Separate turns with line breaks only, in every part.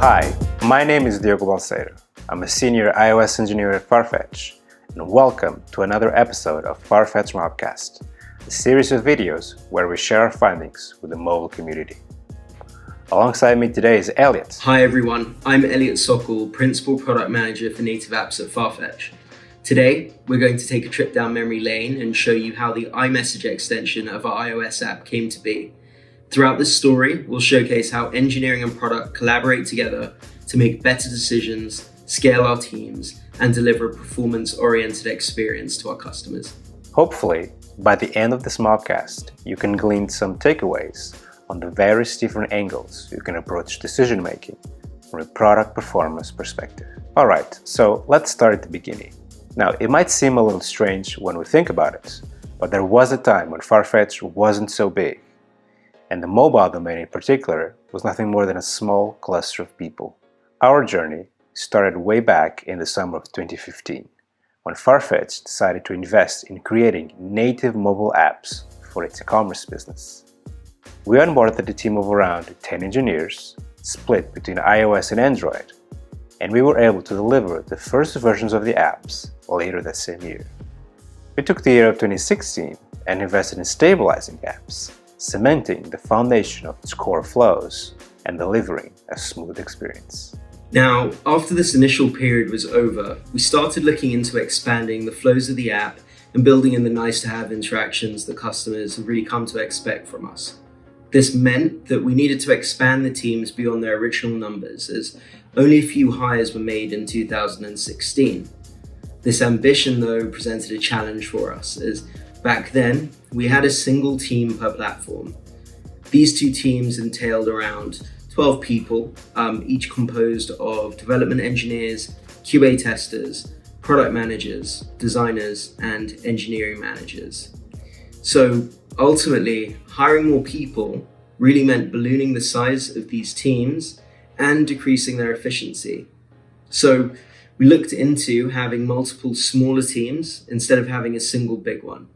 Hi, my name is Diogo and I'm a senior iOS engineer at FARFETCH, and welcome to another episode of FARFETCH MOBCAST, a series of videos where we share our findings with the mobile community. Alongside me today is Elliot.
Hi everyone, I'm Elliot Sokol, Principal Product Manager for Native Apps at FARFETCH. Today, we're going to take a trip down memory lane and show you how the iMessage extension of our iOS app came to be. Throughout this story, we'll showcase how engineering and product collaborate together to make better decisions, scale our teams, and deliver a performance-oriented experience to our customers.
Hopefully, by the end of this mobcast, you can glean some takeaways on the various different angles you can approach decision making from a product performance perspective. Alright, so let's start at the beginning. Now, it might seem a little strange when we think about it, but there was a time when FARFETCH wasn't so big, and the mobile domain in particular was nothing more than a small cluster of people. Our journey started way back in the summer of 2015, when FARFETCH decided to invest in creating native mobile apps for its e-commerce business. We onboarded a team of around 10 engineers, split between iOS and Android, and we were able to deliver the first versions of the apps later that same year. We took the year of 2016 and invested in stabilizing apps, cementing the foundation of its core flows and delivering a smooth experience.
Now, after this initial period was over, we started looking into expanding the flows of the app and building in the nice-to-have interactions that customers have really come to expect from us. This meant that we needed to expand the teams beyond their original numbers, as only a few hires were made in 2016. This ambition, though, presented a challenge for us, as back then we had a single team per platform. These two teams entailed around 12 people, each composed of development engineers, QA testers, product managers, designers, and engineering managers. So ultimately, hiring more people really meant ballooning the size of these teams and decreasing their efficiency. So we looked into having multiple smaller teams instead of having a single big one.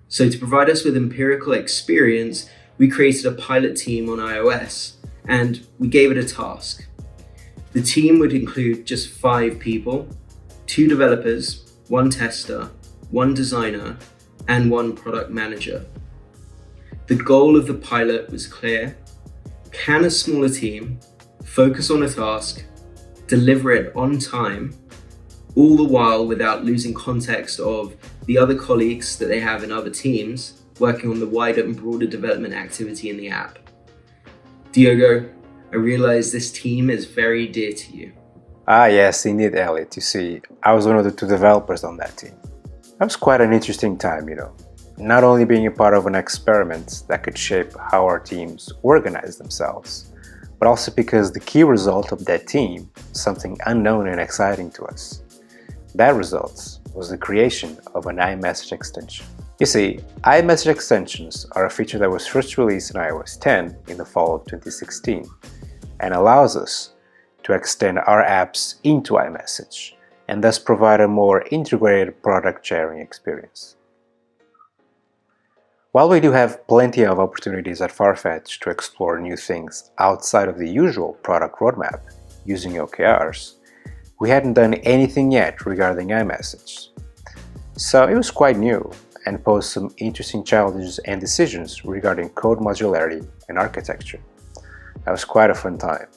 So to provide us with empirical experience, we created a pilot team on iOS and we gave it a task. The team would include just 5 people, 2 developers, 1 tester, 1 designer, and 1 product manager. The goal of the pilot was clear. Can a smaller team focus on a task, deliver it on time, all the while without losing context of the other colleagues that they have in other teams working on the wider and broader development activity in the app? Diogo, I realize this team is very dear to you.
Yes, indeed, Elliot. You see, I was one of the 2 developers on that team. That was quite an interesting time, not only being a part of an experiment that could shape how our teams organize themselves, but also because the key result of that team was something unknown and exciting to us. That result was the creation of an iMessage extension. You see, iMessage extensions are a feature that was first released in iOS 10 in the fall of 2016 and allows us to extend our apps into iMessage and thus provide a more integrated product sharing experience. While we do have plenty of opportunities at FARFETCH to explore new things outside of the usual product roadmap using OKRs, we hadn't done anything yet regarding iMessage. So it was quite new and posed some interesting challenges and decisions regarding code modularity and architecture. That was quite a fun time.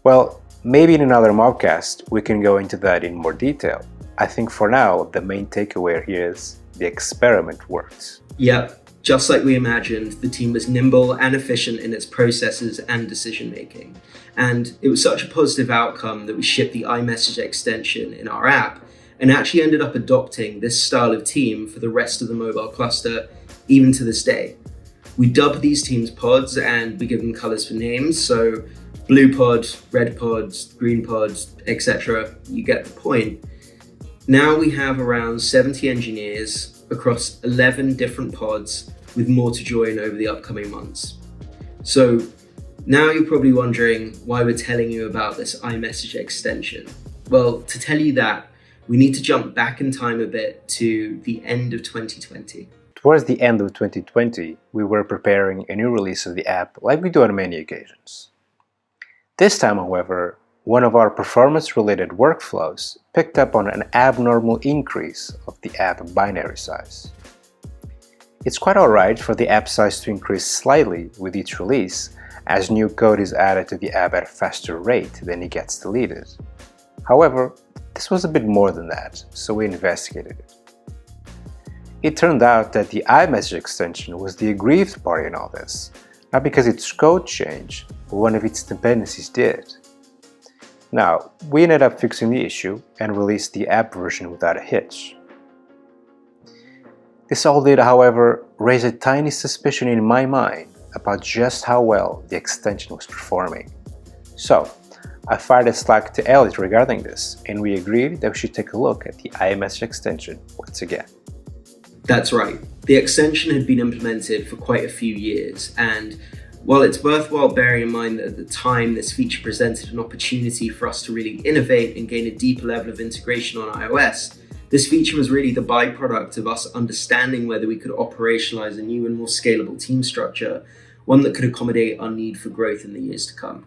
Well, maybe in another mobcast we can go into that in more detail. I think for now the main takeaway here is the experiment worked.
Yep. Just like we imagined, the team was nimble and efficient in its processes and decision making. And it was such a positive outcome that we shipped the iMessage extension in our app and actually ended up adopting this style of team for the rest of the mobile cluster, even to this day. We dub these teams pods and we give them colors for names, so blue pod, red pods, green pods, etc. You get the point. Now we have around 70 engineers across 11 different pods, with more to join over the upcoming months. So now you're probably wondering why we're telling you about this iMessage extension. Well, to tell you that, we need to jump back in time a bit to the end of 2020.
Towards the end of 2020, we were preparing a new release of the app like we do on many occasions. This time, however, one of our performance-related workflows picked up on an abnormal increase of the app binary size. It's quite alright for the app size to increase slightly with each release, as new code is added to the app at a faster rate than it gets deleted. However, this was a bit more than that, so we investigated it. It turned out that the iMessage extension was the aggrieved party in all this, not because its code changed, but one of its dependencies did. Now, we ended up fixing the issue and released the app version without a hitch. This all did, however, raise a tiny suspicion in my mind about just how well the extension was performing. So, I fired a Slack to Elliot regarding this, and we agreed that we should take a look at the iMessage extension once again.
That's right. The extension had been implemented for quite a few years, and while it's worthwhile bearing in mind that at the time this feature presented an opportunity for us to really innovate and gain a deeper level of integration on iOS, this feature was really the byproduct of us understanding whether we could operationalize a new and more scalable team structure, one that could accommodate our need for growth in the years to come.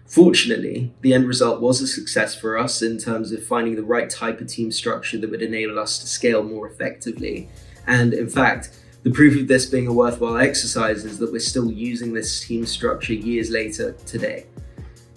Fortunately, the end result was a success for us in terms of finding the right type of team structure that would enable us to scale more effectively. And in fact, the proof of this being a worthwhile exercise is that we're still using this team structure years later today.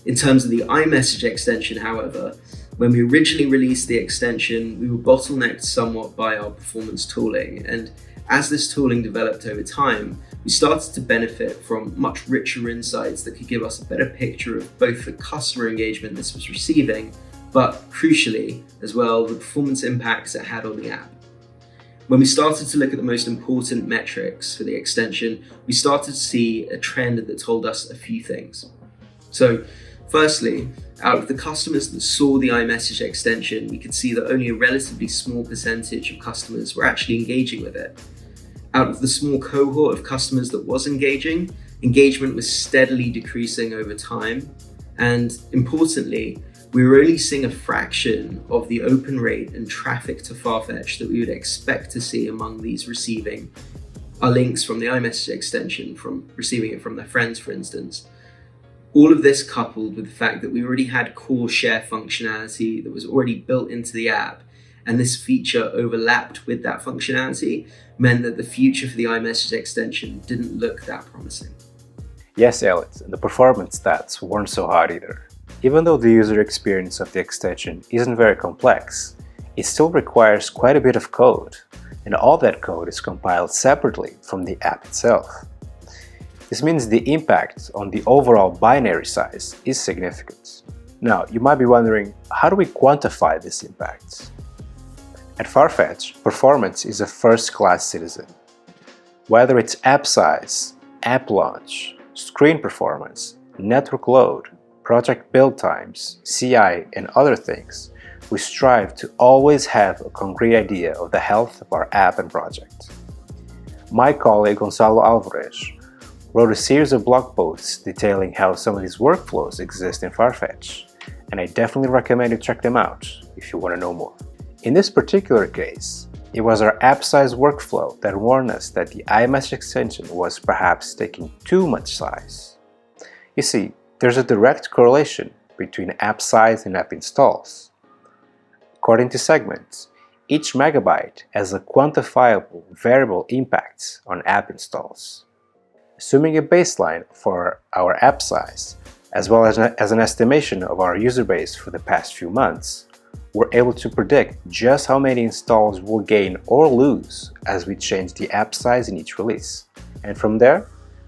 In terms of the iMessage extension, however, when we originally released the extension, we were bottlenecked somewhat by our performance tooling, and as this tooling developed over time, we started to benefit from much richer insights that could give us a better picture of both the customer engagement this was receiving, but crucially, as well, the performance impacts it had on the app. When we started to look at the most important metrics for the extension, we started to see a trend that told us a few things. So, firstly, out of the customers that saw the iMessage extension, we could see that only a relatively small percentage of customers were actually engaging with it. Out of the small cohort of customers that was engaging, engagement was steadily decreasing over time. And importantly, we were only seeing a fraction of the open rate and traffic to FARFETCH that we would expect to see among these receiving our links from the iMessage extension, from receiving it from their friends, for instance. All of this coupled with the fact that we already had core share functionality that was already built into the app, and this feature overlapped with that functionality, meant that the future for the iMessage extension didn't look that promising.
Yes, Elliot, the performance stats weren't so hot either. Even though the user experience of the extension isn't very complex, it still requires quite a bit of code, and all that code is compiled separately from the app itself. This means the impact on the overall binary size is significant. Now, you might be wondering, how do we quantify this impact? At FARFETCH, performance is a first-class citizen. Whether it's app size, app launch, screen performance, network load, project build times, CI, and other things, we strive to always have a concrete idea of the health of our app and project. My colleague Gonçalo Alvarez wrote a series of blog posts detailing how some of these workflows exist in FARFETCH, and I definitely recommend you check them out if you want to know more. In this particular case, it was our app size workflow that warned us that the iMessage extension was perhaps taking too much size. You see, there's a direct correlation between app size and app installs. According to segments, each megabyte has a quantifiable variable impact on app installs. Assuming a baseline for our app size, as well as an estimation of our user base for the past few months, we're able to predict just how many installs we'll gain or lose as we change the app size in each release. And from there,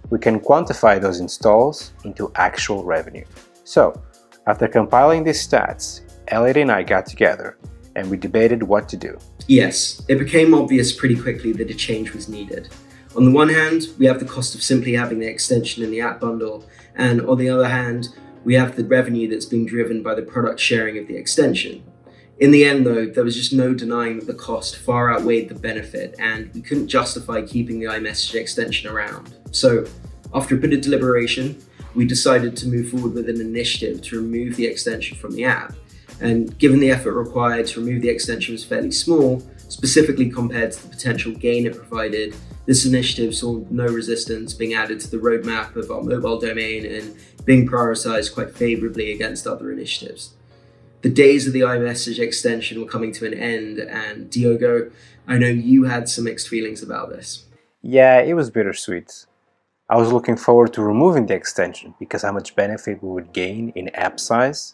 we can quantify those installs into actual revenue. So, after compiling these stats, Elliot and I got together and we debated what to do.
Yes, it became obvious pretty quickly that a change was needed. On the one hand, we have the cost of simply having the extension in the app bundle, and on the other hand, we have the revenue that's being driven by the product sharing of the extension. In the end though, there was just no denying that the cost far outweighed the benefit, and we couldn't justify keeping the iMessage extension around. So, after a bit of deliberation, we decided to move forward with an initiative to remove the extension from the app. And given the effort required to remove the extension was fairly small, specifically compared to the potential gain it provided, this initiative saw no resistance being added to the roadmap of our mobile domain and being prioritized quite favorably against other initiatives. The days of the iMessage extension were coming to an end, and Diogo, I know you had some mixed feelings about this.
Yeah, it was bittersweet. I was looking forward to removing the extension because how much benefit we would gain in app size,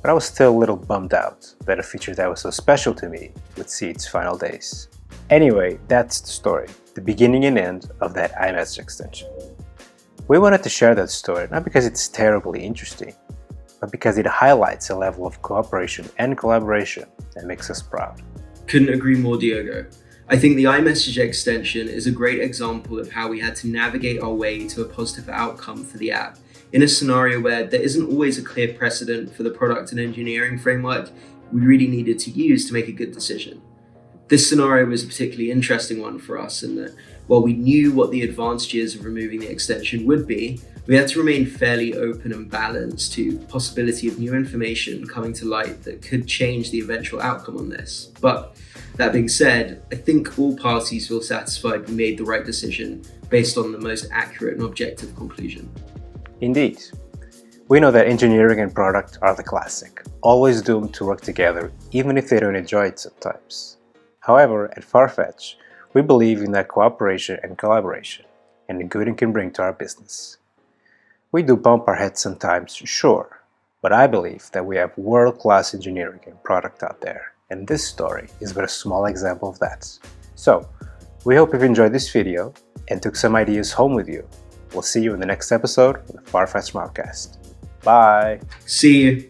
but I was still a little bummed out that a feature that was so special to me would see its final days. Anyway, that's the story, the beginning and end of that iMessage extension. We wanted to share that story not because it's terribly interesting, but because it highlights a level of cooperation and collaboration that makes us proud.
Couldn't agree more, Diogo. I think the iMessage extension is a great example of how we had to navigate our way to a positive outcome for the app in a scenario where there isn't always a clear precedent for the product and engineering framework we really needed to use to make a good decision. This scenario was a particularly interesting one for us in that while we knew what the advantages of removing the extension would be, we had to remain fairly open and balanced to the possibility of new information coming to light that could change the eventual outcome on this. But that being said, I think all parties feel satisfied we made the right decision based on the most accurate and objective conclusion.
Indeed. We know that engineering and product are the classic, always doomed to work together even if they don't enjoy it sometimes. However, at FARFETCH, we believe in that cooperation and collaboration and the good it can bring to our business. We do bump our heads sometimes, sure, but I believe that we have world-class engineering and product out there, and this story is but a small example of that. So, we hope you've enjoyed this video and took some ideas home with you. We'll see you in the next episode of the FARFETCH MOBCAST. Bye!
See you!